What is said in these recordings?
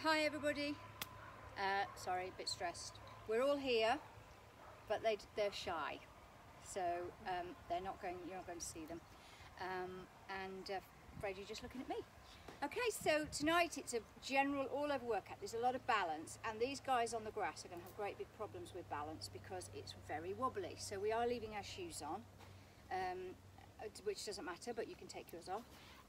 Hi everybody. Sorry, a bit stressed. We're all here, but they're shy, so you're not going to see them, and afraid you're just looking at me. Okay, so tonight it's a general all-over workout. There's a lot of balance, and these guys on the grass are going to have great big problems with balance because it's very wobbly. So we are leaving our shoes on, which doesn't matter, but you can take yours off.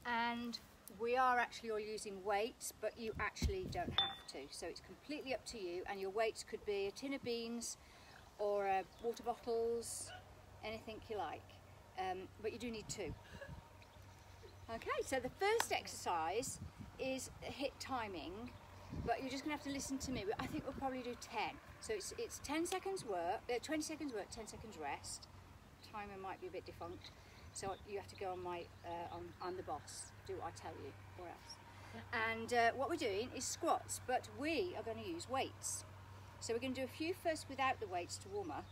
And we are actually all using weights, but you actually don't have to. So it's completely up to you, and your weights could be a tin of beans or water bottles, anything you like, but you do need two. Okay, so the first exercise is HIIT timing, but you're just going to have to listen to me. I think we'll probably do 10. So it's 10 seconds work, 20 seconds work, 10 seconds rest. Timer might be a bit defunct, so you have to go on my I'm the boss, do what I tell you, or else. And what we're doing is squats, but we are going to use weights. So we're going to do a few first without the weights to warm up.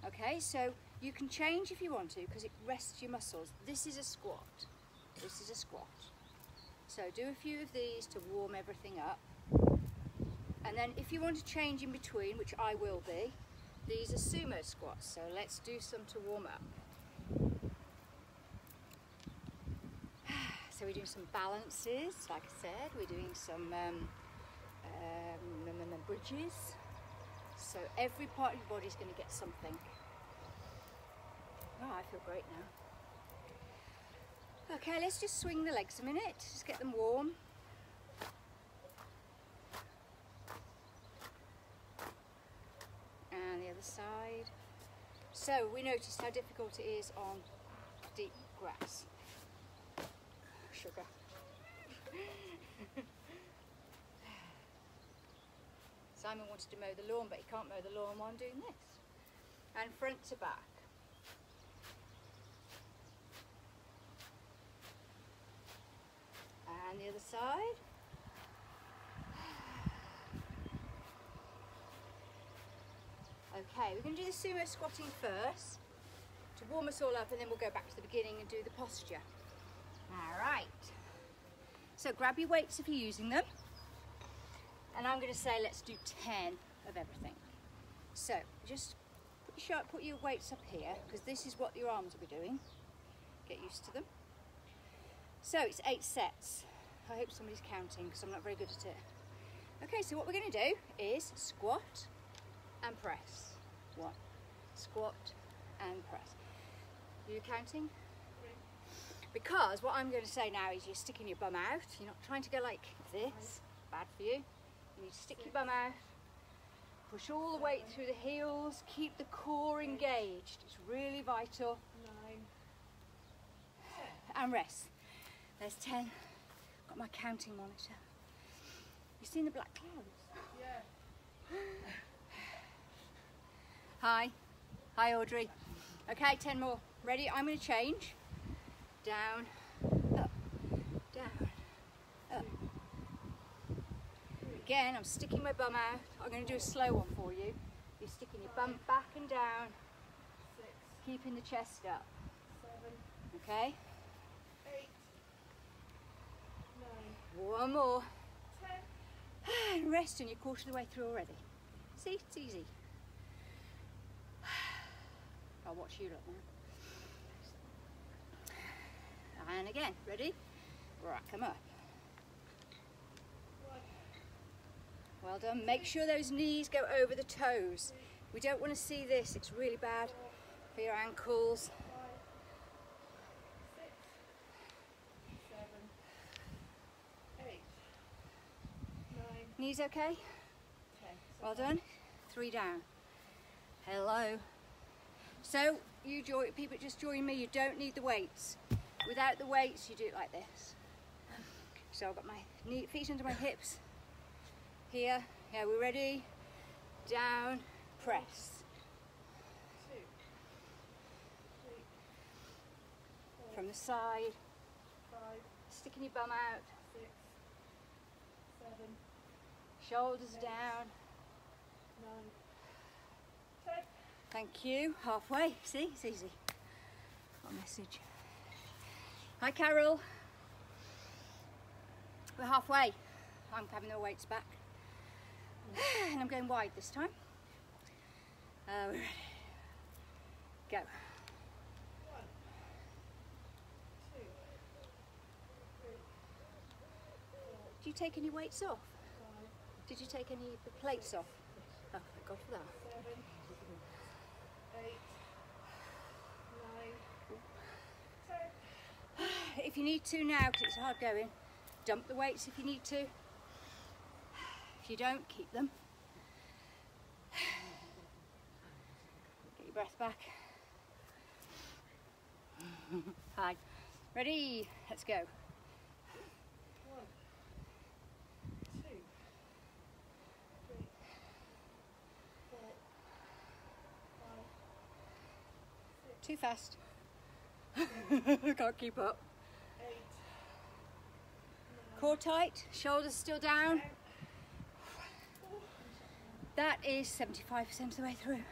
Okay, so you can change if you want to because it rests your muscles. This is a squat. This is a squat. So do a few of these to warm everything up. And then if you want to change in between, which I will be, these are sumo squats. So let's do some to warm up. So we're doing some balances, like I said. We're doing some bridges. So every part of your body is going to get something. Oh, I feel great now. Okay, let's just swing the legs a minute, just get them warm. And the other side. So we noticed how difficult it is on deep grass. Sugar. Simon wanted to mow the lawn, but he can't mow the lawn while I'm doing this. And front to back. And the other side. Okay, we're going to do the sumo squatting first to warm us all up, and then we'll go back to the beginning and do the posture. All right. So grab your weights if you're using them. And I'm going to say let's do 10 of everything. So just put your weights up here, because this is what your arms will be doing. Get used to them. So it's 8 sets. I hope somebody's counting because I'm not very good at it. Okay, so what we're going to do is squat and press. 1, squat and press. Are you counting? 3. Because what I'm going to say now is you're sticking your bum out. You're not trying to go like this. Bad for you. You need to stick your bum out. Push all the weight through the heels. Keep the core engaged. It's really vital. 9. And rest. There's 10. Got my counting monitor. You seen the black clouds? Yeah. Hi. Hi, Audrey. Okay, 10 more. Ready? I'm going to change. Down, up, down, up. Again, I'm sticking my bum out. I'm going to do a slow one for you. You're sticking your bum back and down, 6. keeping the chest up. 7. Okay? 8. 9. One more. 10. And rest, and you're a quarter of the way through already. See, it's easy. I'll watch you look now. And again, ready? Rack them up. Well done. Make sure those knees go over the toes. We don't want to see this. It's really bad for your ankles. 5. 6. 7. 8. 9. Knees okay? 10. Well done. 3 down. Hello. So you people just join me. You don't need the weights. Without the weights, you do it like this. So I've got my feet under my hips. Here. Yeah, we're ready. Down. Press. 2. 3. 4. From the side. 5. Sticking your bum out. 6. 7. Shoulders down. 9. 10. Thank you. Halfway. See? It's easy. Got a message. Hi, Carol. We're halfway. I'm having the weights back. And I'm going wide this time. We're ready. Go. 1, 2, 3, 4, Did you take any weights off? 5, Did you take any of the plates off? Oh, thank God for that. 7, 8, 9, 10. If you need to now, because it's hard going, dump the weights if you need to. If you don't, keep them. Get your breath back. Hi. Ready? Let's go. 1, 2, 3, 4, 5, 6, Too fast. Can't keep up. 8, 9, Core tight, shoulders still down. 10. That is 75% of the way through.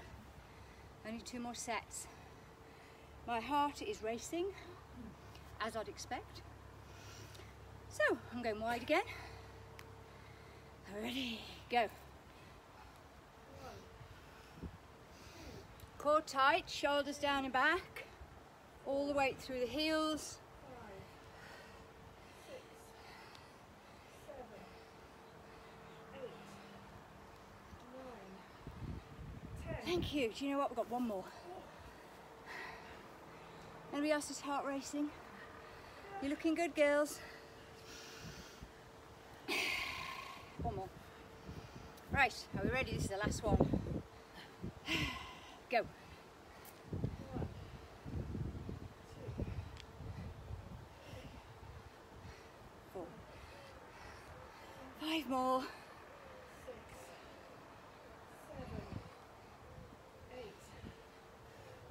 Only 2 more sets. My heart is racing, as I'd expect. So, I'm going wide again. Ready, go. 1, Core tight, shoulders down and back. All the way through the heels. 5, 6, 7, 8, 9, 10. Thank you. Do you know what? We've got one more. Anybody else's heart racing? You're looking good, girls. One more. Right, are we ready? This is the last one. Go. 1, 2, 4. 5 more. 6, 7, 8,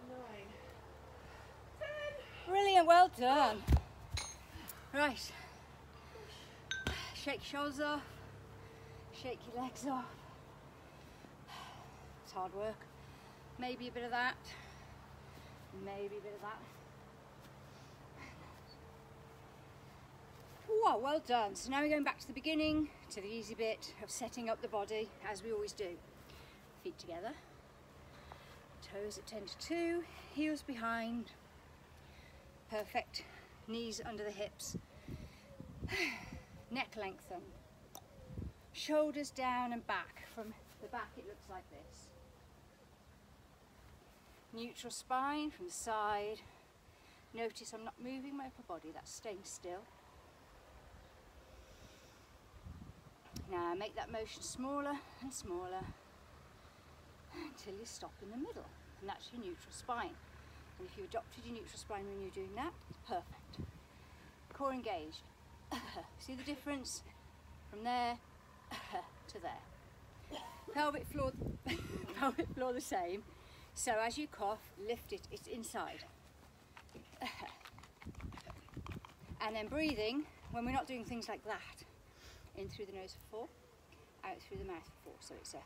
9, 10. Brilliant, well done. Right. Shake your shoulders off. Shake your legs off. It's hard work. Maybe a bit of that. Maybe a bit of that. Wow, well done. So now we're going back to the beginning, to the easy bit of setting up the body, as we always do. Feet together. Toes at 10 to 2. Heels behind. Perfect. Knees under the hips. Neck lengthen. Shoulders down and back. From the back it looks like this. Neutral spine from the side. Notice I'm not moving my upper body, that's staying still. Now make that motion smaller and smaller until you stop in the middle, and that's your neutral spine. And if you adopted your neutral spine when you're doing that, it's perfect. Core engaged. See the difference from there to there. Pelvic floor, pelvic floor the same. So as you cough, lift it, it's inside. And then breathing, when we're not doing things like that, in through the nose for 4, out through the mouth for 4. So it's a...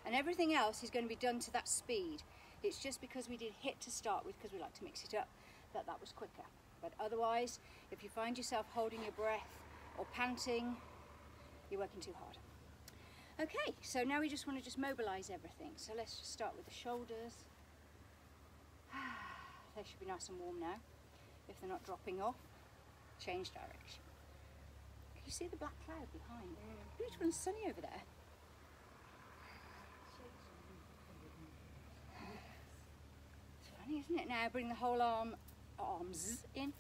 And everything else is going to be done to that speed. It's just because we did HIIT to start with, because we like to mix it up, that was quicker. But otherwise, if you find yourself holding your breath or panting, you're working too hard. Okay, so now we just want to mobilize everything. So let's just start with the shoulders. They should be nice and warm now, if they're not dropping off. Change direction. Can you see the black cloud behind? Beautiful and sunny over there. It's funny, isn't it? Now bring the whole arms in.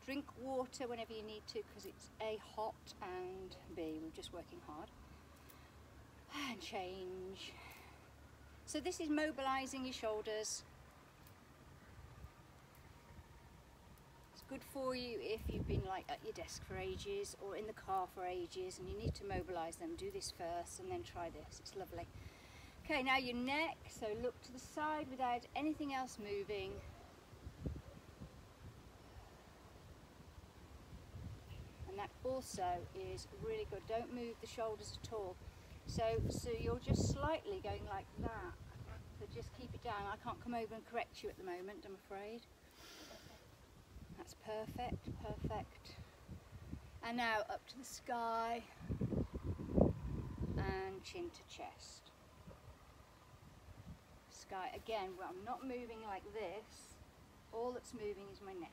Drink water whenever you need to, because it's A, hot, and B, we're just working hard. And change. So this is mobilizing your shoulders. It's good for you if you've been like at your desk for ages or in the car for ages and you need to mobilize them. Do this first and then try this. It's lovely. Okay, now your neck. So look to the side without anything else moving. And that also is really good. Don't move the shoulders at all. So you're just slightly going like that, so just keep it down. I can't come over and correct you at the moment, I'm afraid. That's perfect, perfect. And now up to the sky and chin to chest. Sky again, well, I'm not moving like this. All that's moving is my neck.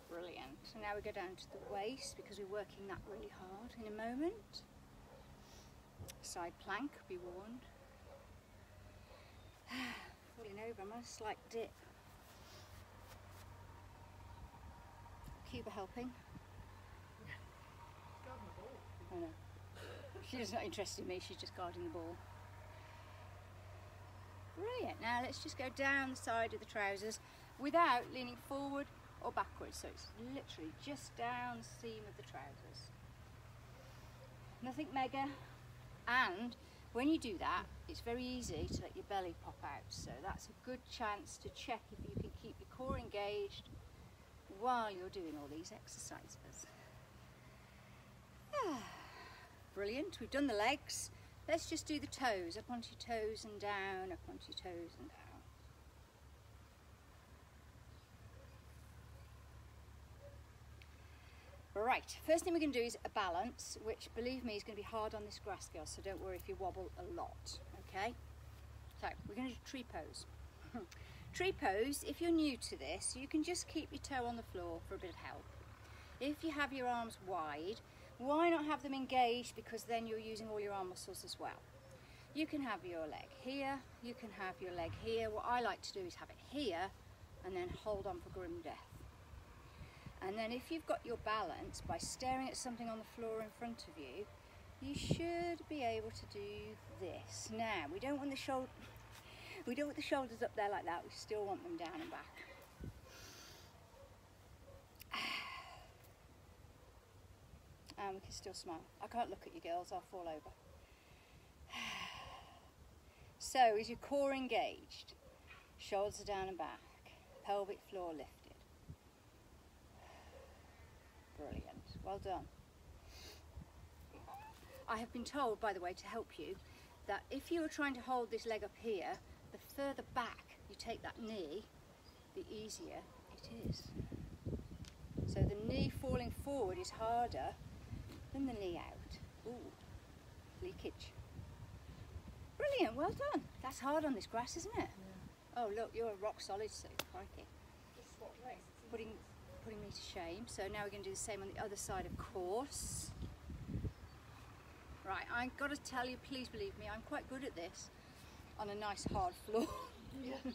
Brilliant. So now we go down to the waist because we're working that really hard in a moment. Side plank, be warned. Falling over, I'm on a slight dip. Cuba helping. Oh no. She's not interested in me, she's just guarding the ball. Brilliant. Now let's just go down the side of the trousers without leaning forward or backwards. So it's literally just down the seam of the trousers. Nothing mega. And when you do that, it's very easy to let your belly pop out. So that's a good chance to check if you can keep your core engaged while you're doing all these exercises. Brilliant, we've done the legs. Let's just do the toes, up onto your toes and down, up onto your toes and down. Right, first thing we're going to do is a balance, which believe me is going to be hard on this grass, girls, so don't worry if you wobble a lot, okay? So we're going to do tree pose. Tree pose, if you're new to this, you can just keep your toe on the floor for a bit of help. If you have your arms wide, why not have them engaged, because then you're using all your arm muscles as well. You can have your leg here, you can have your leg here. What I like to do is have it here and then hold on for grim death. And then if you've got your balance by staring at something on the floor in front of you, you should be able to do this. Now, we don't want the shoulders up there like that, we still want them down and back. And we can still smile. I can't look at you girls, I'll fall over. So, is your core engaged? Shoulders are down and back. Pelvic floor lifted. Brilliant, well done. I have been told, by the way, to help you, that if you are trying to hold this leg up here, the further back you take that knee, the easier it is. So the knee falling forward is harder than the knee out. Ooh, leakage. Brilliant, well done. That's hard on this grass, isn't it? Yeah. Oh look, you're a rock solid suit, crikey. Putting me to shame. So now we're going to do the same on the other side, of course. Right, I've got to tell you, please believe me, I'm quite good at this on a nice hard floor. Yeah.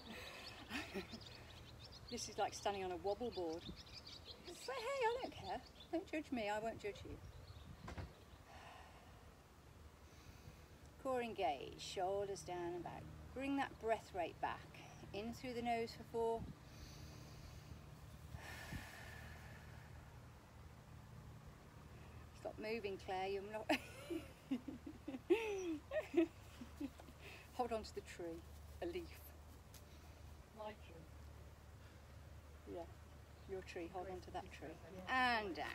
This is like standing on a wobble board. But hey, I don't care. Don't judge me, I won't judge you. Core engaged, shoulders down and back. Bring that breath rate back. In through the nose for 4. Stop moving, Claire, you're not... Hold on to the tree, a leaf. My tree. Yeah, your tree, hold on to that tree. And down.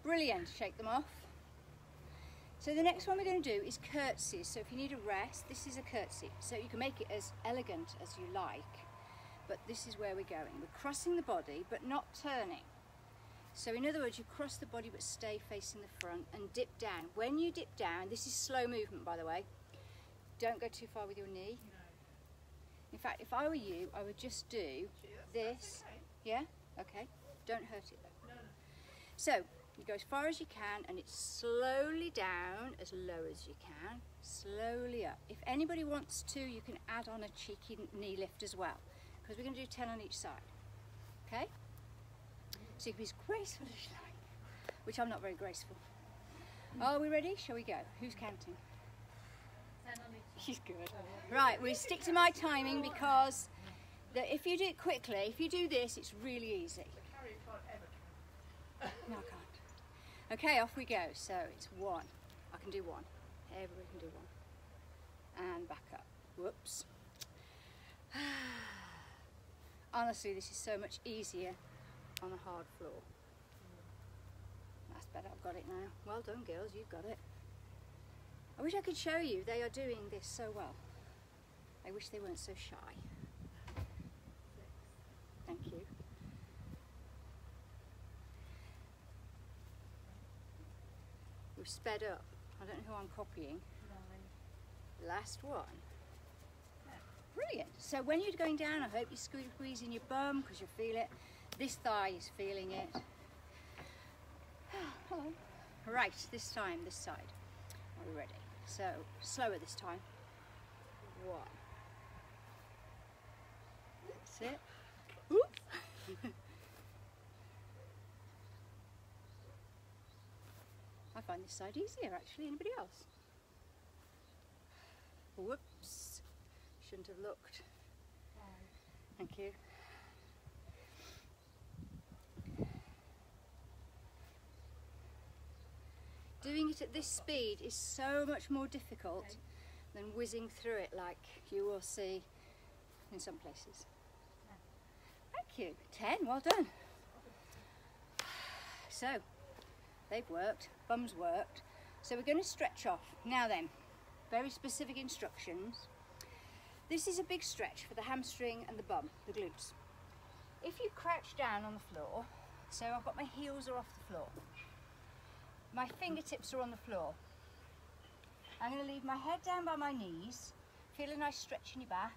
Brilliant, shake them off. So the next one we're going to do is curtsies. So if you need a rest, this is a curtsy. So you can make it as elegant as you like, but this is where we're going. We're crossing the body, but not turning. So in other words, you cross the body but stay facing the front and dip down. When you dip down, this is slow movement by the way, don't go too far with your knee. No. In fact, if I were you, I would just do this. Okay. Yeah? Okay. Don't hurt it though. No. So, you go as far as you can and it's slowly down, as low as you can, slowly up. If anybody wants to, you can add on a cheeky knee lift as well, because we're going to do 10 on each side. Okay? So you can be as graceful as you like, which I'm not very graceful. Are we ready? Shall we go? Who's counting? 10 on each. She's good. Right, we stick to my timing because if you do it quickly, if you do this, it's really easy. No, I can't. Okay, off we go. So it's 1. I can do 1. Everybody can do 1. And back up. Whoops. Honestly, this is so much easier on a hard floor. That's better, I've got it now. Well done girls, you've got it. I wish I could show you, they are doing this so well. I wish they weren't so shy. Thank you. We've sped up. I don't know who I'm copying. Last one. Brilliant. So when you're going down, I hope you're squeezing your bum because you feel it. This thigh is feeling it. Hello. Right, this time, this side. Are we ready? So, slower this time. 1. That's it. Oops. I find this side easier actually. Anybody else? Whoops. Shouldn't have looked. Thank you. Doing it at this speed is so much more difficult than whizzing through it like you will see in some places. Thank you. 10, well done. So, they've worked, bum's worked. So we're going to stretch off. Now then, very specific instructions. This is a big stretch for the hamstring and the bum, the glutes. If you crouch down on the floor, so I've got my heels are off the floor. My fingertips are on the floor. I'm going to leave my head down by my knees, feel a nice stretch in your back.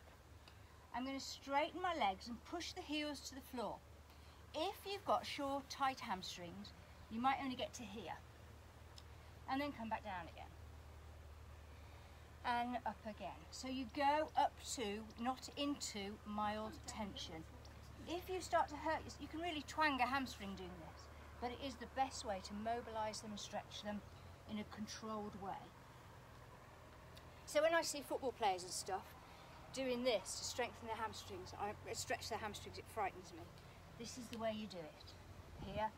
I'm going to straighten my legs and push the heels to the floor. If you've got short, tight hamstrings, you might only get to here. And then come back down again. And up again. So you go up to, not into, mild tension. If you start to hurt yourself, you can really twang a hamstring doing this. But it is the best way to mobilise them and stretch them in a controlled way. So when I see football players and stuff doing this to strengthen their hamstrings, stretch their hamstrings, it frightens me. This is the way you do it. Here,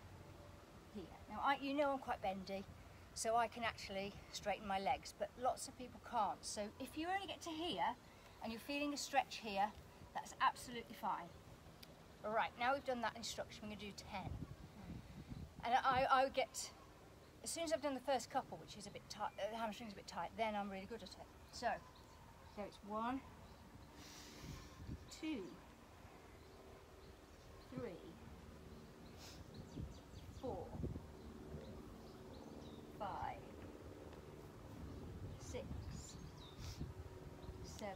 here. Now you know I'm quite bendy, so I can actually straighten my legs, but lots of people can't. So if you only get to here and you're feeling a stretch here, that's absolutely fine. All right, now we've done that instruction, we're going to do 10. And I would get, as soon as I've done the first couple, which is a bit tight, the hamstring's a bit tight, then I'm really good at it. So it's 1, 2, 3, 4, 5, 6, 7,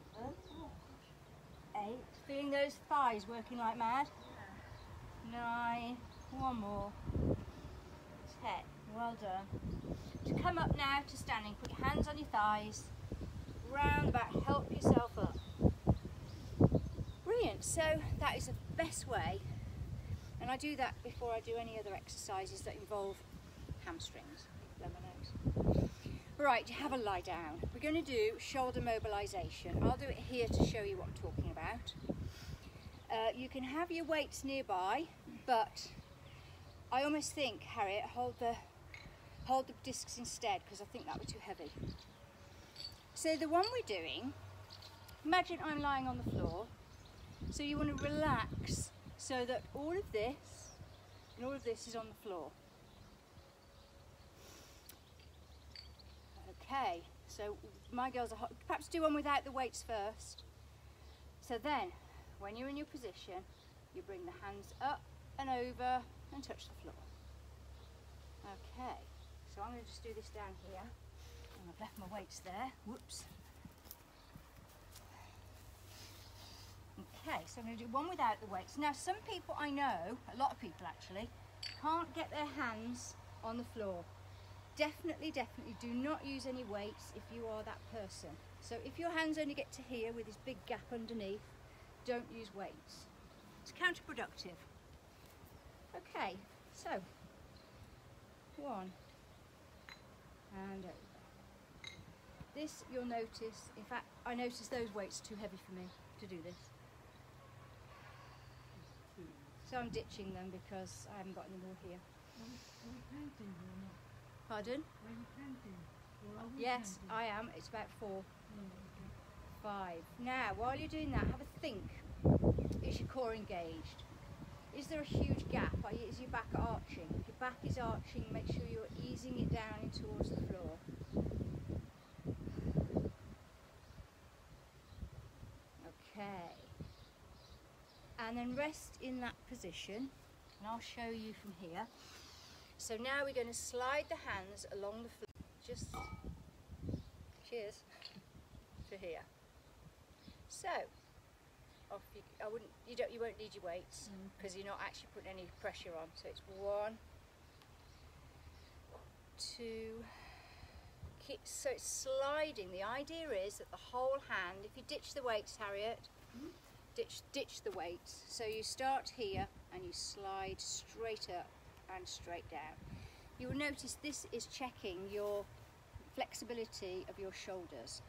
8. Feeling those thighs working like mad. 9. One more. 10. Well done. To come up now to standing, put your hands on your thighs, round the back, help yourself up. Brilliant. So that is the best way, and I do that before I do any other exercises that involve hamstrings. Blow my nose. Right, have a lie down. We're going to do shoulder mobilization. I'll do it here to show you what I'm talking about. You can have your weights nearby, but I almost think, Harriet, hold the discs instead, because I think that would be too heavy. So the one we're doing, imagine I'm lying on the floor, so you want to relax so that all of this and all of this is on the floor. Okay, so my girls are perhaps do one without the weights first. So then, when you're in your position, you bring the hands up and over and touch the floor. Okay, so I'm going to just do this down here. And I've left my weights there. Whoops. Okay, so I'm going to do one without the weights. Now, some people I know, a lot of people actually, can't get their hands on the floor. Definitely do not use any weights if you are that person. So if your hands only get to here with this big gap underneath, don't use weights. It's counterproductive. Okay, so 1 and over. This you'll notice, in fact, I notice those weights are too heavy for me to do this. So I'm ditching them because I haven't got any more here. Pardon? Yes, I am. It's about 4, 5. Now, while you're doing that, have a think. Is your core engaged? Is there a huge gap? Is your back arching? If your back is arching, make sure you're easing it down in towards the floor. Okay. And then rest in that position, and I'll show you from here. So now we're going to slide the hands along the floor, just, cheers, to here. So, off you won't need your weights because you're not actually putting any pressure on. So it's 1, 2, so it's sliding. The idea is that the whole hand, if you ditch the weights, Harriet, ditch the weights. So you start here and you slide straight up and straight down. You will notice this is checking your flexibility of your shoulders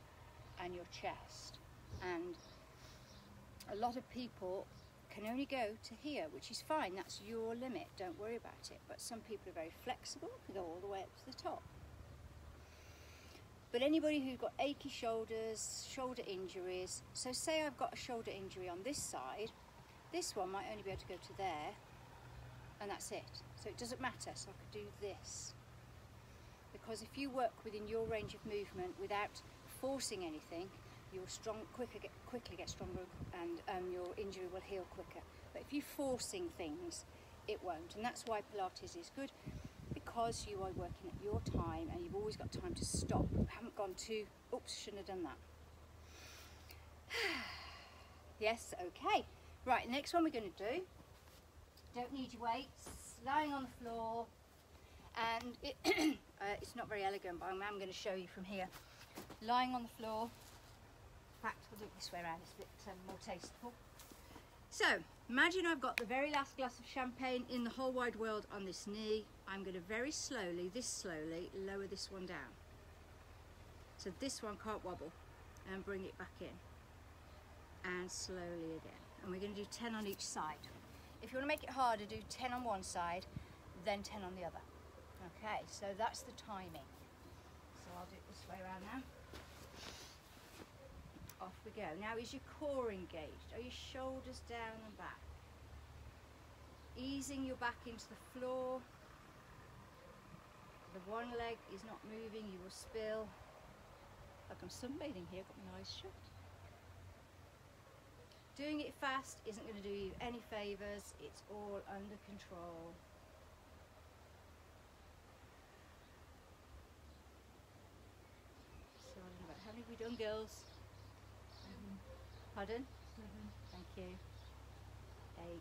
and your chest, and a lot of people can only go to here, which is fine, that's your limit, don't worry about it. But some people are very flexible, can go all the way up to the top. But anybody who's got achy shoulders, shoulder injuries, so say I've got a shoulder injury on this side, this one might only be able to go to there, and that's it. So it doesn't matter, so I could do this. Because if you work within your range of movement without forcing anything, you'll quickly get stronger, and your injury will heal quicker. But if you're forcing things, it won't. And that's why Pilates is good, because you are working at your time and you've always got time to stop. You haven't gone too, oops, shouldn't have done that. Yes, okay. Right, next one we're going to do, don't need your weights, lying on the floor, and it's not very elegant, but I'm going to show you from here. Lying on the floor. In fact, we'll do it this way around, it's a bit more tasteful. So, imagine I've got the very last glass of champagne in the whole wide world on this knee. I'm going to very slowly, lower this one down. So this one can't wobble, and bring it back in. And slowly again. And we're going to do 10 on each side. If you want to make it harder, do 10 on one side, then 10 on the other. Okay, so that's the timing. So I'll do it this way around now. Off we go. Now, is your core engaged? Are your shoulders down and back? Easing your back into the floor. The one leg is not moving, you will spill. Like I'm sunbathing here, got my eyes shut. Doing it fast isn't going to do you any favours, it's all under control. So I don't know, how many have we done, girls? 7. Pardon? 7. Thank you. 8. 9.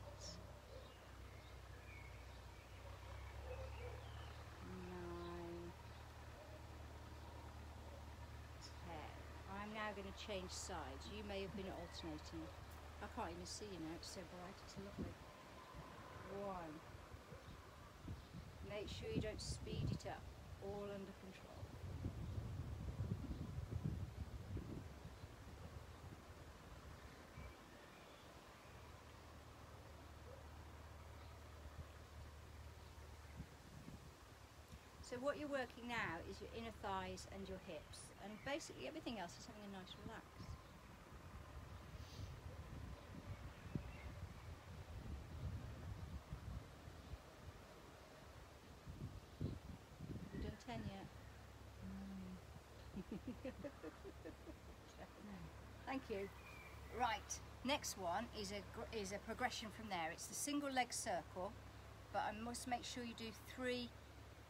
I'm now going to change sides. You may have been alternating. I can't even see you now, it's so bright, it's lovely. 1. Make sure you don't speed it up, all under control. So what you're working now is your inner thighs and your hips, and basically everything else is having a nice relax. Have you done 10 yet? Thank you. Right, next one is a progression from there. It's the single leg circle, but I must make sure you do 3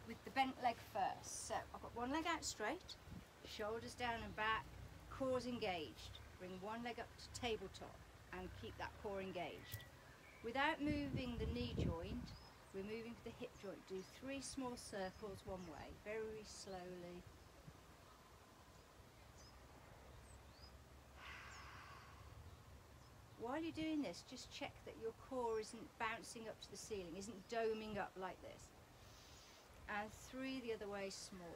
with the bent leg first. So I've got one leg out straight, shoulders down and back, core's engaged. Bring one leg up to tabletop and keep that core engaged. Without moving the knee joint, we're moving to the hip joint. Do 3 small circles one way, very slowly. While you're doing this, just check that your core isn't bouncing up to the ceiling, isn't doming up like this. And 3 the other way, small.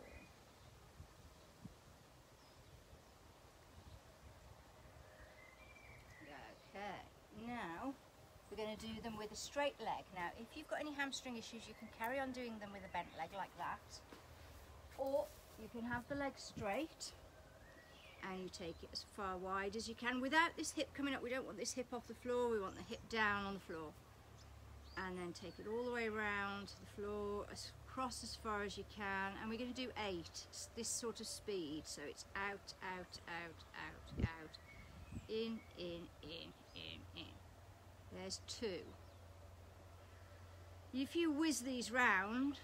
Okay, now we're going to do them with a straight leg. Now, if you've got any hamstring issues, you can carry on doing them with a bent leg like that. Or you can have the leg straight and you take it as far wide as you can without this hip coming up. We don't want this hip off the floor, we want the hip down on the floor. and then take it all the way around the floor, across as far as you can, and we're going to do 8, this sort of speed, so it's out, out, out, out, out, in, in, in. There's 2. If you whiz these round,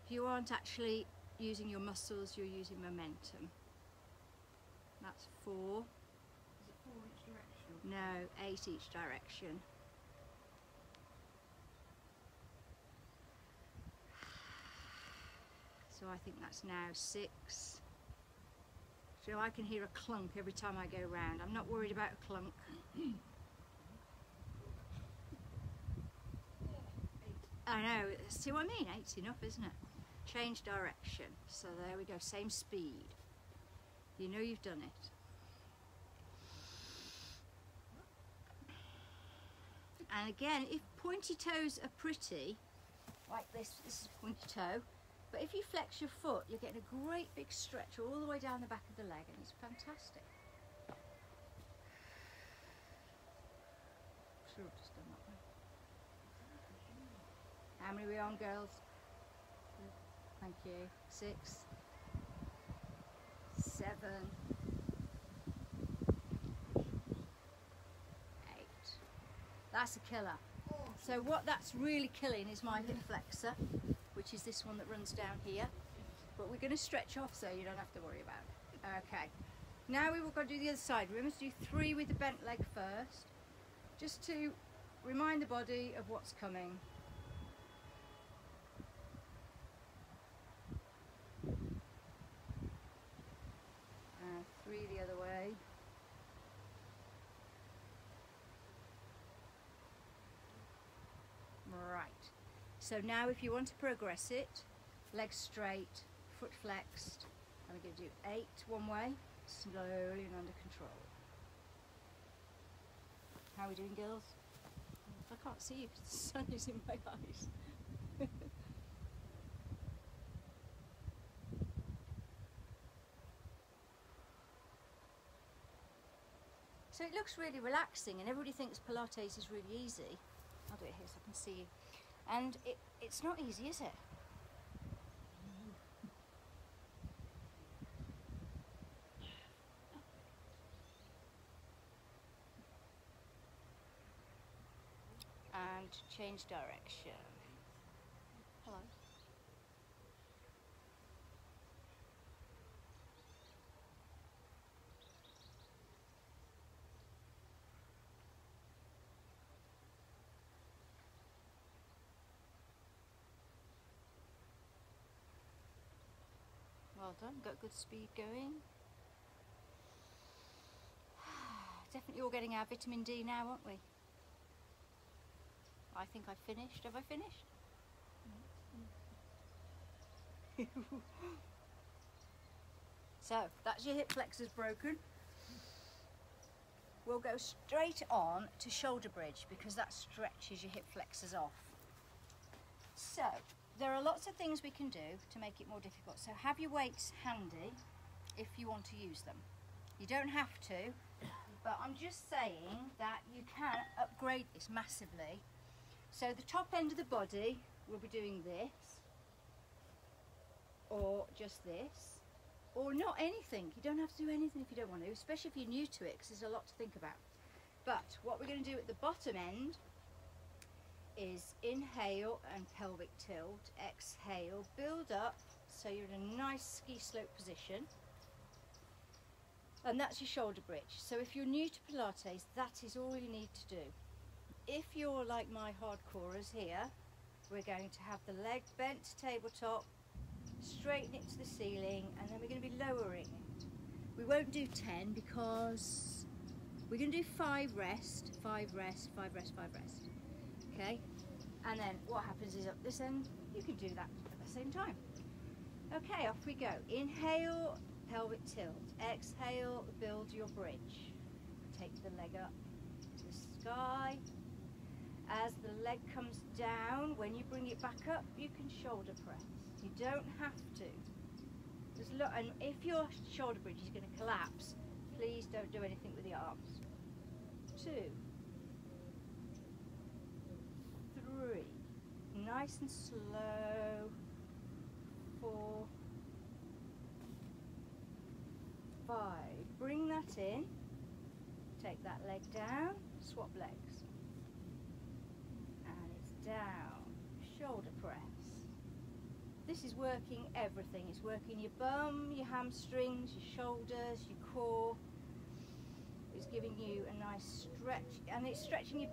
you aren't actually using your muscles, you're using momentum. That's 4. Is it 4 each direction? No, 8 each direction. So I think that's now 6. So I can hear a clunk every time I go round. I'm not worried about a clunk. I know, see what I mean? 8's enough, isn't it? Change direction. So there we go, same speed. You know you've done it. And again, if pointy toes are pretty, like this is a pointy toe, but if you flex your foot, you're getting a great big stretch all the way down the back of the leg, and it's fantastic. Should have just done that one. How many are we on, girls? Thank you. 6, 7, 8. That's a killer. So what that's really killing is my hip flexor, which is this one that runs down here. But we're going to stretch off so you don't have to worry about it. Okay. Now we will go do the other side. Remember to do 3 with the bent leg first, just to remind the body of what's coming. And 3 the other way. Right. So now if you want to progress it, legs straight, foot flexed, and we're going to do 8 one way, slowly and under control. How are we doing, girls? I can't see you because the sun is in my eyes. So it looks really relaxing, and everybody thinks Pilates is really easy. I'll do it here so I can see you. And it's not easy, is it? And change direction. Hello. Well done, got good speed going. Definitely all getting our vitamin D now, aren't we? I think I finished. Have I finished? So, that's your hip flexors broken. We'll go straight on to shoulder bridge because that stretches your hip flexors off. So, there are lots of things we can do to make it more difficult. So have your weights handy if you want to use them. You don't have to, but I'm just saying that you can upgrade this massively. So the top end of the body, we'll be doing this, or just this, or not anything. You don't have to do anything if you don't want to, especially if you're new to it, because there's a lot to think about. But what we're going to do at the bottom end is inhale and pelvic tilt, exhale, build up so you're in a nice ski slope position, and that's your shoulder bridge. So if you're new to Pilates, that is all you need to do. If you're like my hardcorers here, we're going to have the leg bent to tabletop, straighten it to the ceiling, and then we're going to be lowering it. We won't do 10 because we're going to do 5 rest, 5 rest, 5 rest, 5 rest. Okay, and then what happens is up this end, you can do that at the same time. Okay, off we go. Inhale, pelvic tilt. Exhale, build your bridge. Take the leg up to the sky. As the leg comes down, when you bring it back up, you can shoulder press. You don't have to. Just look, and if your shoulder bridge is going to collapse, please don't do anything with the arms. 2, 3, nice and slow. 4, 5. Bring that in. Take that leg down. Swap legs. And it's down. Shoulder press. This is working everything. It's working your bum, your hamstrings, your shoulders, your core. It's giving you a nice stretch, and it's stretching your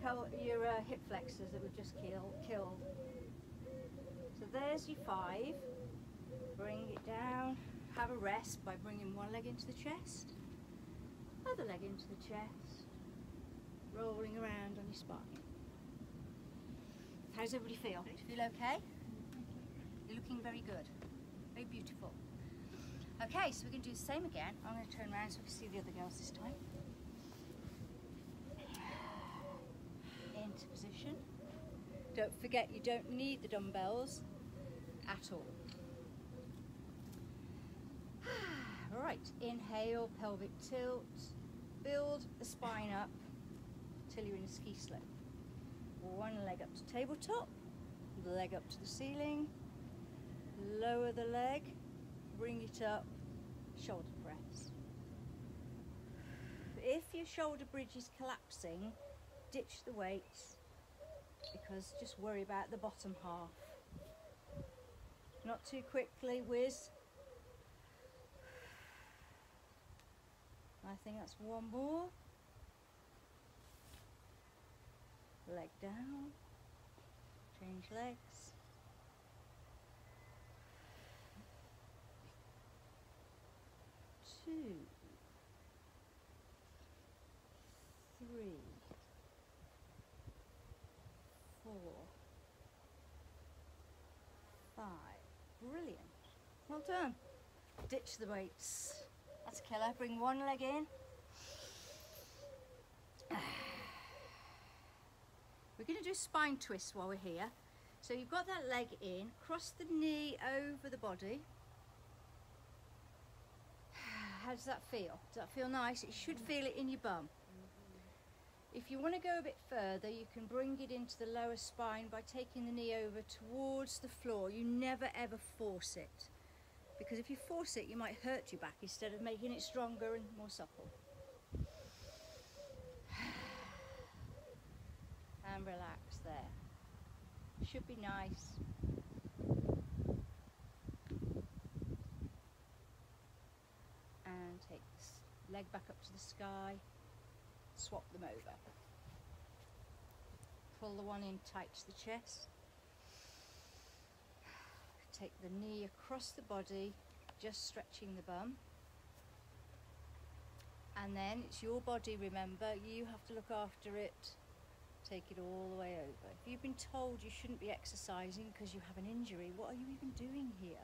hip flexors that we've just killed. So there's your 5. Bring it down. Have a rest by bringing one leg into the chest, other leg into the chest, rolling around on your spine. How does everybody feel? Feel okay? You're looking very good, very beautiful. Okay, so we're going to do the same again. I'm going to turn around so we can see the other girls this time. Into position. Don't forget, you don't need the dumbbells at all. Right, inhale, pelvic tilt. Build the spine up till you're in a ski slope. One leg up to tabletop, the leg up to the ceiling. Lower the leg, bring it up, shoulder press. If your shoulder bridge is collapsing, ditch the weights, because just worry about the bottom half. Not too quickly, whiz. I think that's one more. Leg down, change legs. 2, 3, 4, 5. Brilliant. Well done. Ditch the weights. That's a killer. Bring one leg in. We're going to do spine twists while we're here. So you've got that leg in, cross the knee over the body. How does that feel? Does that feel nice? You should feel it in your bum. If you want to go a bit further, you can bring it into the lower spine by taking the knee over towards the floor. You never ever force it, because if you force it, you might hurt your back instead of making it stronger and more supple. And relax there. Should be nice. And take this leg back up to the sky. Swap them over. Pull the one in tight to the chest. Take the knee across the body, just stretching the bum. And then it's your body, remember, you have to look after it. Take it all the way over. If you've been told you shouldn't be exercising because you have an injury, what are you even doing here?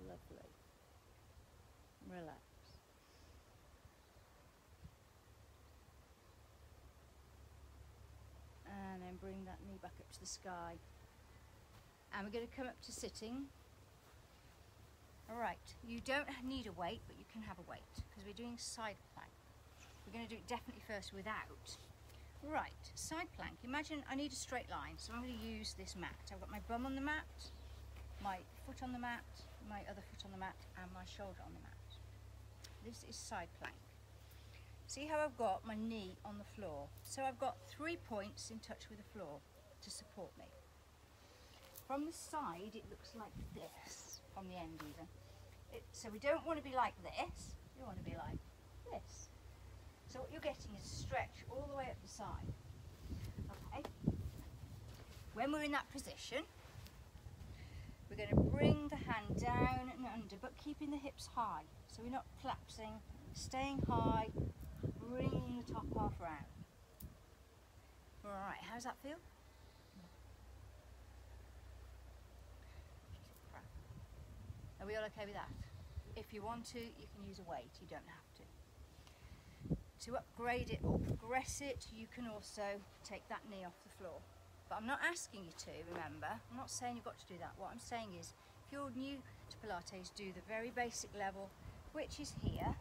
Lovely. Relax. And then bring that knee back up to the sky. And we're going to come up to sitting. Alright, you don't need a weight, but you can have a weight, because we're doing side plank. We're going to do it definitely first without. Right, side plank. Imagine I need a straight line, so I'm going to use this mat. I've got my bum on the mat, my foot on the mat, my other foot on the mat, and my shoulder on the mat. This is side plank. See how I've got my knee on the floor? So I've got 3 points in touch with the floor to support me. From the side, it looks like this, from the end even. So we don't want to be like this, we want to be like this. So what you're getting is a stretch all the way up the side. Okay. When we're in that position, we're going to bring the hand down and under, but keeping the hips high. So we're not collapsing, staying high, bringing the top half round. Alright, how does that feel? Are we all okay with that? If you want to, you can use a weight, you don't have to. To upgrade it or progress it, you can also take that knee off the floor. But I'm not asking you to, remember. I'm not saying you've got to do that. What I'm saying is, if you're new to Pilates, do the very basic level, which is here.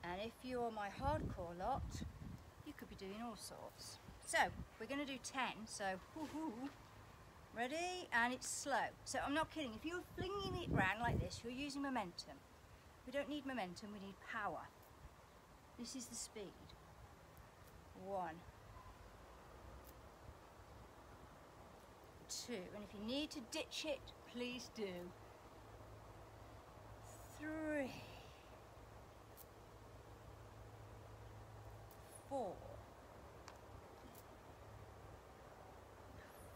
And if you're my hardcore lot, could be doing all sorts. So we're going to do 10, so ready, and it's slow. So I'm not kidding, if you're flinging it around like this, you're using momentum. We don't need momentum, we need power. This is the speed. 1, 2, and if you need to ditch it, please do. 3, 4,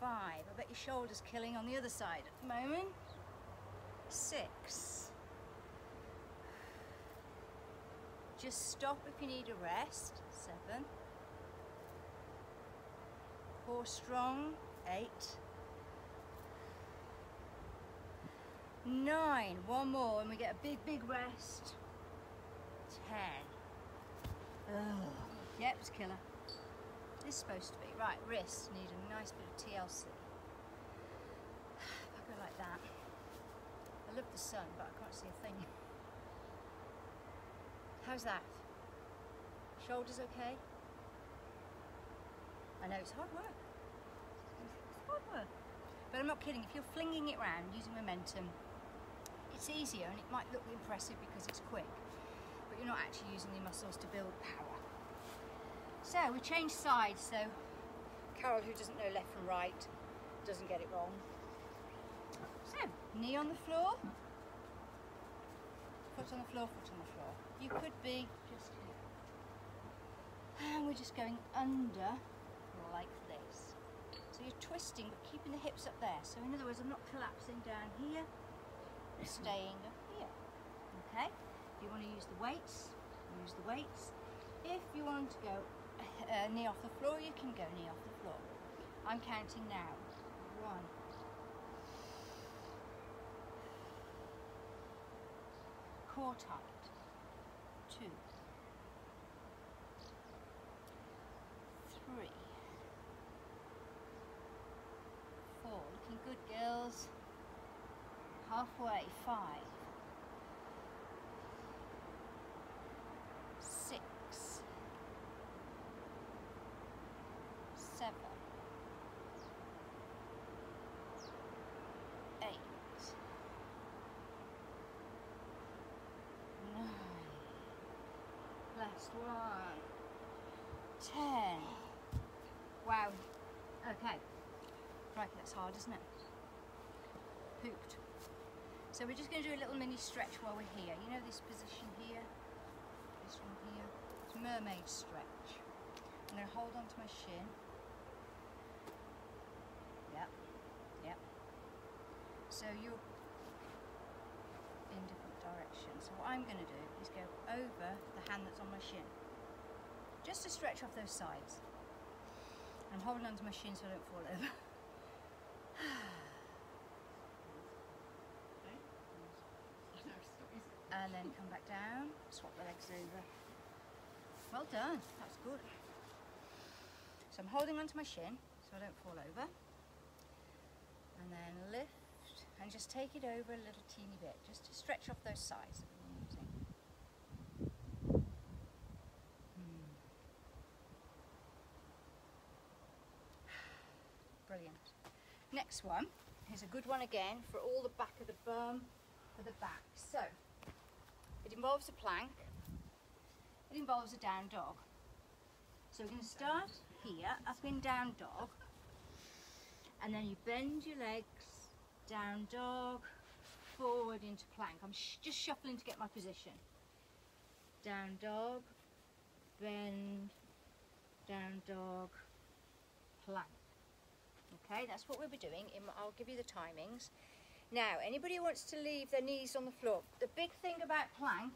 5. I bet your shoulder's killing on the other side at the moment. 6. Just stop if you need a rest. 7. 4 strong. 8. 9. One more and we get a big rest. 10. Ugh. Yep, it's killer. This is supposed to be. Right, wrists need a nice bit of TLC. If I go like that. I love the sun, but I can't see a thing. How's that? Shoulders okay? I know it's hard work. It's hard work. But I'm not kidding, if you're flinging it around using momentum, it's easier and it might look impressive because it's quick, but you're not actually using the muscles to build power. So we change sides, so Carol, who doesn't know left from right, doesn't get it wrong. So, knee on the floor, foot on the floor, foot on the floor. You could be just here. And we're just going under like this. So you're twisting but keeping the hips up there. So in other words, I'm not collapsing down here, I'm staying up here. Okay? If you want to use the weights, use the weights. If you want to go knee off the floor, you can go knee off the floor. I'm counting now. 1. Core tight. 2. 3. 4. Looking good, girls. Halfway. 5. 6. 7. 8. 9. Last one. 10. Wow. Okay. Right, that's hard, isn't it? Pooped. So we're just going to do a little mini stretch while we're here. You know this position here? This one here? It's Mermaid Stretch. I'm going to hold on to my shin. Yep. Yep. So you're in different directions. So what I'm going to do is go over the hand that's on my shin. Just to stretch off those sides. I'm holding on to my shin so I don't fall over. And then come back down, swap the legs over. Well done, that's good. So I'm holding onto my shin so I don't fall over. And then lift and just take it over a little teeny bit, just to stretch off those sides that we're using. Brilliant. Next one is a good one again for all the back of the bum, for the back. So, it involves a plank, it involves a down dog. So we're going to start here, up in down dog, and then you bend your legs, down dog, forward into plank. I'm just shuffling to get my position. Down dog, bend, down dog, plank. Okay, that's what we'll be doing. I'll give you the timings. Now, anybody who wants to leave their knees on the floor, the big thing about plank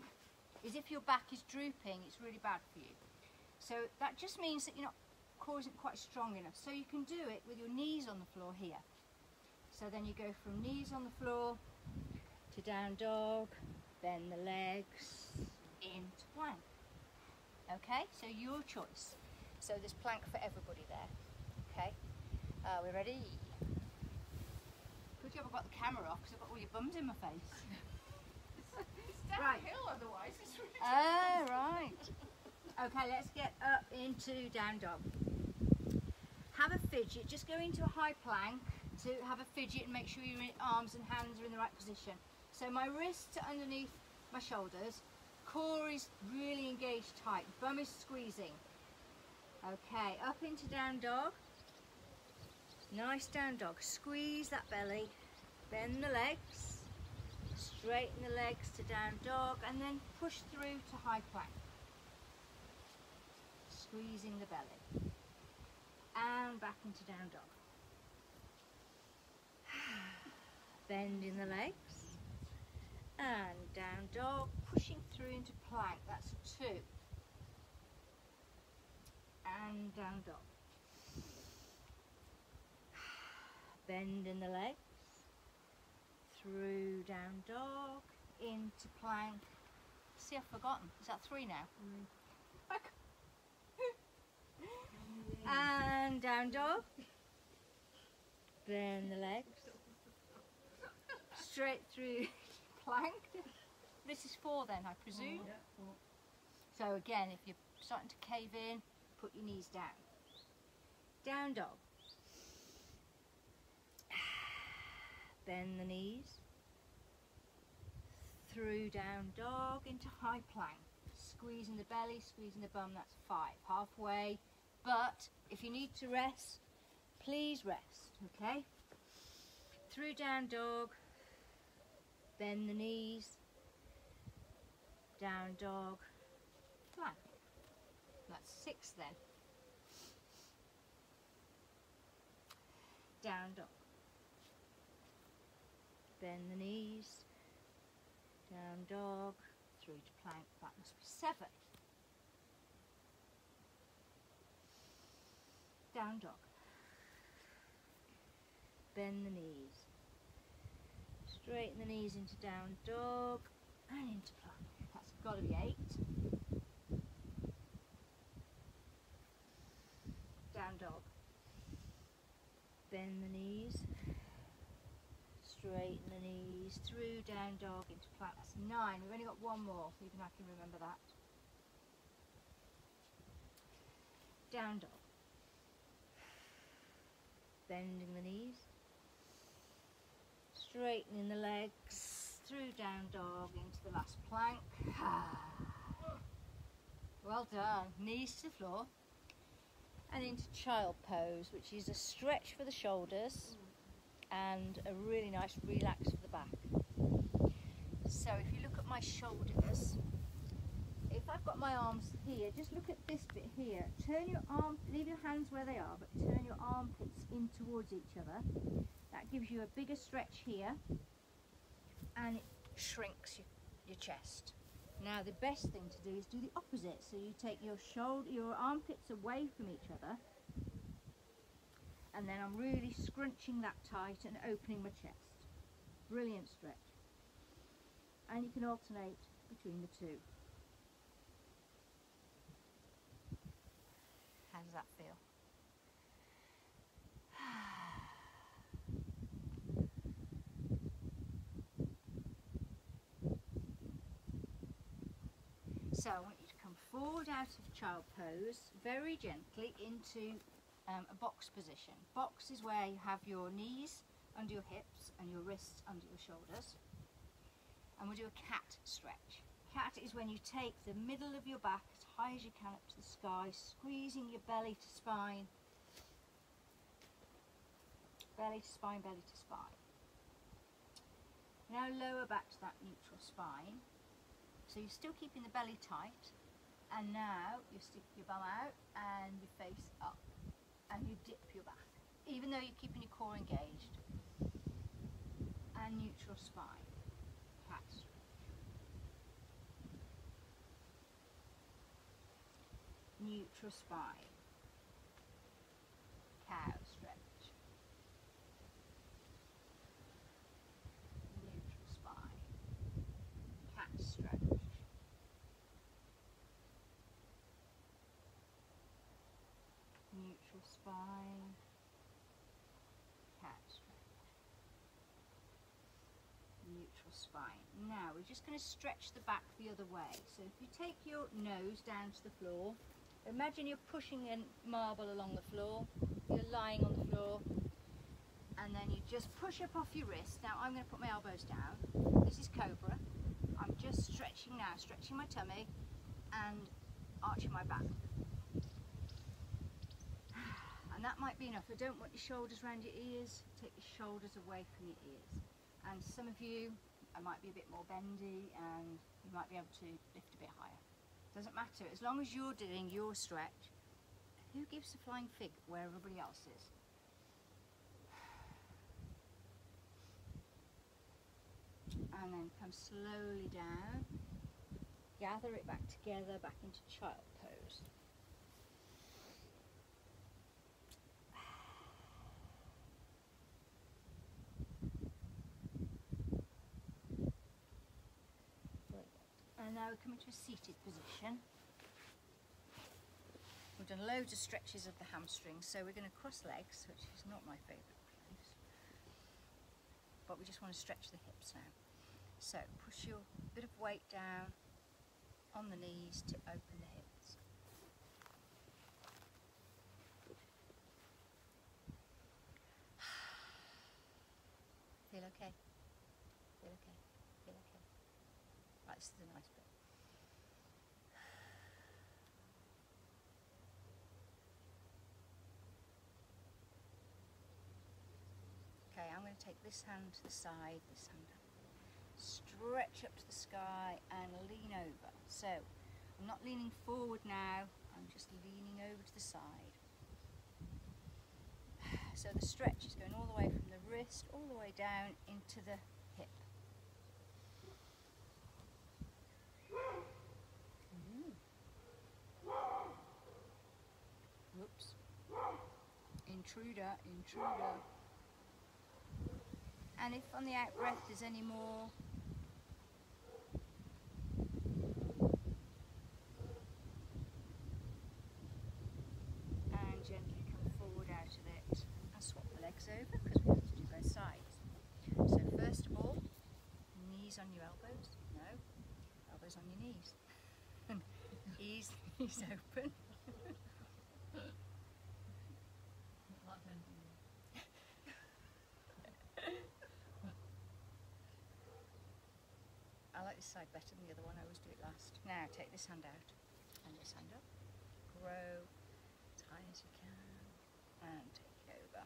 is if your back is drooping, it's really bad for you. So that just means that your core isn't quite strong enough. So you can do it with your knees on the floor here. So then you go from knees on the floor to down dog, bend the legs, into plank. Okay, so your choice. So there's plank for everybody there. Okay, we're ready? Good job I've got the camera off because I've got all your bums in my face. It's downhill otherwise. It's really right. Okay, let's get up into down dog. Have a fidget, just go into a high plank to have a fidget and make sure your arms and hands are in the right position. So my wrists are underneath my shoulders, core is really engaged tight, bum is squeezing. Okay, up into down dog. Nice down dog. Squeeze that belly, bend the legs, straighten the legs to down dog, and then push through to high plank. Squeezing the belly. And back into down dog. Bending the legs. And down dog, pushing through into plank. That's 2. And down dog. Bending the legs. Through down dog, into plank. See, I've forgotten. Is that 3 now? Back. And down dog. Bend the legs. Straight through plank. This is 4 then, I presume. So again, if you're starting to cave in, put your knees down. Down dog. Bend the knees. Through down dog into high plank. Squeezing the belly, squeezing the bum, that's 5. Halfway. But if you need to rest, please rest, okay? Through down dog. Bend the knees. Down dog. Plank. That's 6 then. Down dog. Bend the knees. Down dog. Through to plank. That must be 7. Down dog. Bend the knees. Straighten the knees into down dog and into plank. That's got to be 8. Down dog. Bend the knees. Straighten the knees through down dog into plank. That's 9. We've only got 1 more, even I can remember that. Down dog. Bending the knees, straightening the legs, through down dog into the last plank. Well done. Knees to the floor and into child pose, which is a stretch for the shoulders and a really nice relax for the back. So if you look at my shoulders, if I've got my arms here, just look at this bit here. Turn your arm, leave your hands where they are, but turn your armpits in towards each other. That gives you a bigger stretch here and it shrinks your chest. Now the best thing to do is do the opposite. So you take your armpits away from each other, and then I'm really scrunching that tight and opening my chest. Brilliant stretch. And you can alternate between the 2. How does that feel? So I want you to come forward out of child pose very gently into a box position. Box is where you have your knees under your hips and your wrists under your shoulders. And we'll do a cat stretch. Cat is when you take the middle of your back as high as you can up to the sky, squeezing your belly to spine. Belly to spine, belly to spine. Now lower back to that neutral spine. So you're still keeping the belly tight, and now you stick your bum out and your face up, and you dip your back, even though you're keeping your core engaged. And neutral spine, cat stretch. Neutral spine, cow stretch. Neutral spine, cat stretch. Neutral spine, cat stretch. Neutral spine. Now we're just going to stretch the back the other way. So if you take your nose down to the floor, imagine you're pushing a marble along the floor, you're lying on the floor, and then you just push up off your wrist. Now I'm going to put my elbows down. This is Cobra. I'm just stretching now, stretching my tummy and arching my back. And that might be enough. I don't want your shoulders around your ears. Take your shoulders away from your ears. And some of you, I might be a bit more bendy and you might be able to lift a bit higher. Doesn't matter. As long as you're doing your stretch, who gives a flying fig where everybody else is? And then come slowly down. Gather it back together, back into child pose. And now we're coming to a seated position. We've done loads of stretches of the hamstrings, so we're going to cross legs, which is not my favourite place. But we just want to stretch the hips now. So push your bit of weight down on the knees to open the hips. Feel okay? Feel okay? Feel okay? Right, this is a nice bit. Okay, I'm going to take this hand to the side, this hand up. Stretch up to the sky and lean over. So I'm not leaning forward now, I'm just leaning over to the side. So the stretch is going all the way from the wrist all the way down into the hip. Whoops. Intruder, intruder. And if on the out breath there's any more, and gently come forward out of it and swap the legs over because we have to do both sides. So first of all, knees on your elbows, no, elbows on your knees, and ease the knees open. I like this side better than the other one, I always do it last. Now take this hand out and this hand up. Grow as high as you can and take it over.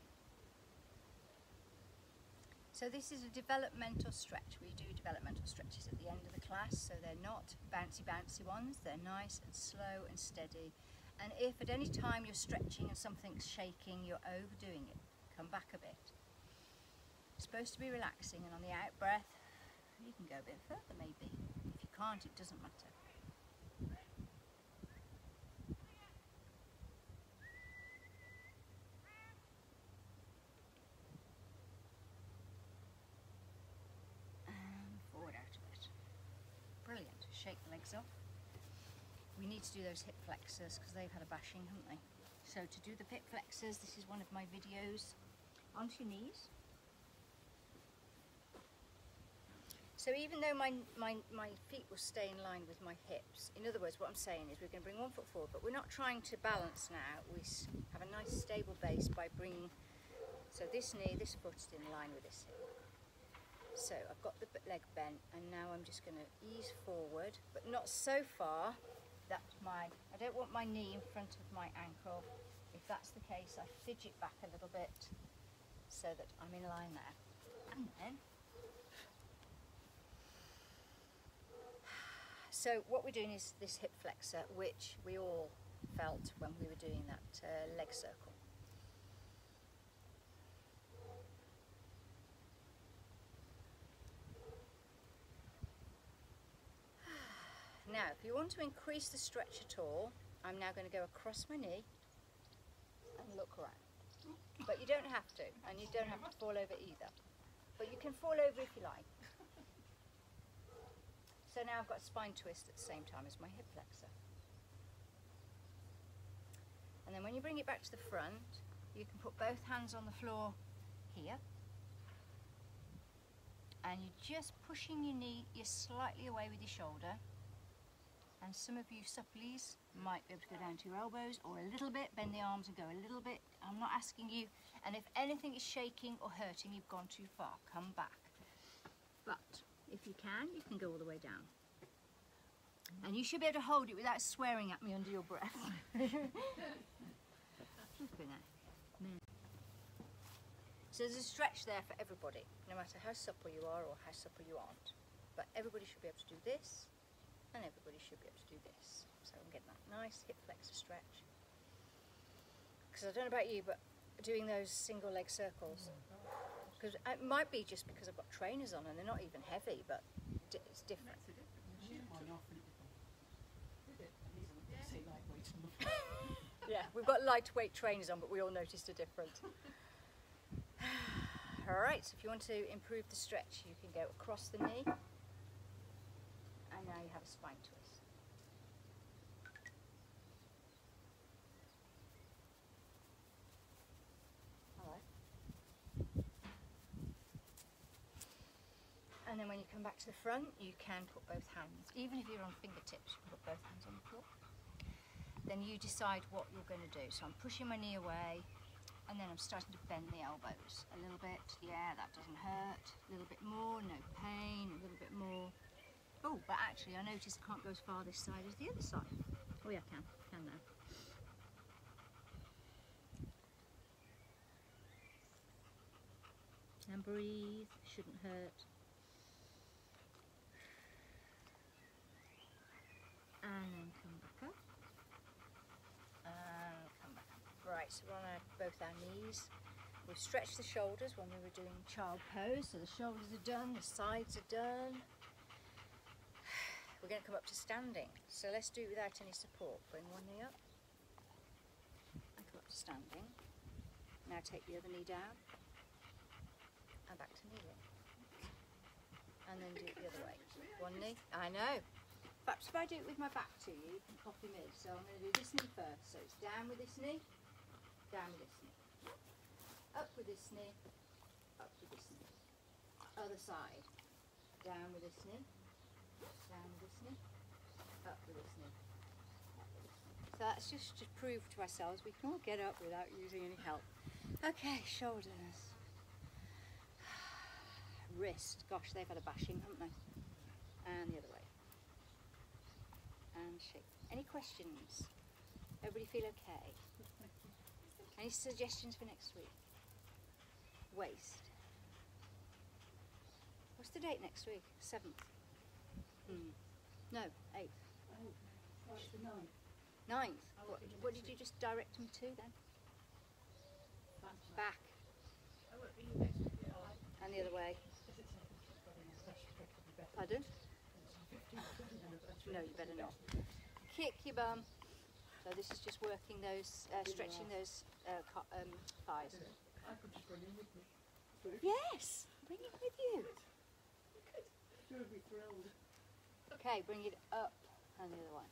So this is a developmental stretch. We do developmental stretches at the end of the class, so they're not bouncy ones, they're nice and slow and steady. And if at any time you're stretching and something's shaking, you're overdoing it, come back a bit. It's supposed to be relaxing, and on the out breath, you can go a bit further maybe. If you can't, it doesn't matter. And forward out of it. Brilliant. Shake the legs off. We need to do those hip flexors because they've had a bashing, haven't they? So to do the hip flexors, this is one of my videos. Onto your knees. So even though my feet will stay in line with my hips, in other words, what I'm saying is we're going to bring one foot forward, but we're not trying to balance now. We have a nice stable base by bringing, so this knee, this foot is in line with this hip. So I've got the leg bent, and now I'm just going to ease forward, but not so far that I don't want my knee in front of my ankle. If that's the case, I fidget back a little bit so that I'm in line there. And then, so what we're doing is this hip flexor, which we all felt when we were doing that leg circle. Now, if you want to increase the stretch at all, I'm now going to go across my knee and look around. But you don't have to, and you don't have to fall over either. But you can fall over if you like. So now I've got a spine twist at the same time as my hip flexor. And then when you bring it back to the front, you can put both hands on the floor here. and you're just pushing your knee, you're slightly away with your shoulder. And some of you supplies might be able to go down to your elbows or a little bit, bend the arms and go a little bit. I'm not asking you, and if anything is shaking or hurting, you've gone too far, come back. But if you can go all the way down. And you should be able to hold it without swearing at me under your breath. So there's a stretch there for everybody, no matter how supple you are or how supple you aren't. But everybody should be able to do this, and everybody should be able to do this. So I'm getting that nice hip flexor stretch. Because I don't know about you, but doing those single leg circles, because it might be just because I've got trainers on and they're not even heavy, but it's different. Yeah, we've got lightweight trainers on, but we all noticed a difference. Alright, so if you want to improve the stretch, you can go across the knee, and now you have a spine twist. Hello. And then when you come back to the front, you can put both hands, even if you're on fingertips, you can put both hands on the floor. Then you decide what you're going to do. So I'm pushing my knee away, and then I'm starting to bend the elbows a little bit. Yeah, that doesn't hurt. A little bit more, no pain. A little bit more. Oh, but actually I notice I can't go as far this side as the other side. Oh yeah, I can now. And breathe, shouldn't hurt. And then come back up. And come back up. Right, so we're on both our knees. We've stretched the shoulders when we were doing child pose, so the shoulders are done, the sides are done. We're going to come up to standing, so let's do it without any support. Bring one knee up and come up to standing. Now take the other knee down and back to kneeling. And then do it the other way. One knee, I know. Perhaps if I do it with my back to you, you can copy me. So I'm going to do this knee first. So it's down with this knee, down with this knee. Up with this knee, up with this knee. Other side. Down with this knee, down with this knee, up with this knee. So that's just to prove to ourselves we can all get up without using any help. Okay, shoulders. Wrist. Gosh, they've had a bashing, haven't they? And the other way. And shake. Any questions? Everybody feel okay? Any suggestions for next week? Waist. What's the date next week? 7th? No, 8th. Oh, it's the 9th. 9th? What did you just direct them to then? Back. And the other way. Pardon? No, you better not. Kick your bum. So this is just working those, stretching those thighs. I could just bring him with me. Yes, bring it with you. She would be thrilled. Okay, bring it up and the other one.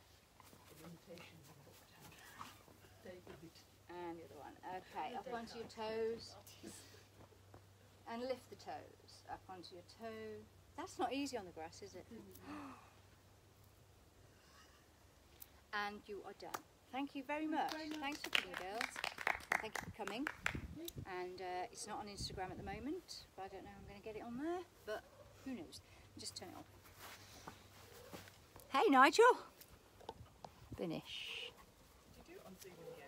And the other one. Okay, up onto your toes. And lift the toes. Up onto your toe. That's not easy on the grass, is it? And you are done. Thank you very much. Thanks for coming, girls. And thank you for coming. And it's not on Instagram at the moment, but I don't know how I'm going to get it on there, but who knows. Just turn it off. Hey, Nigel. Finish. Did you do it on Sumo?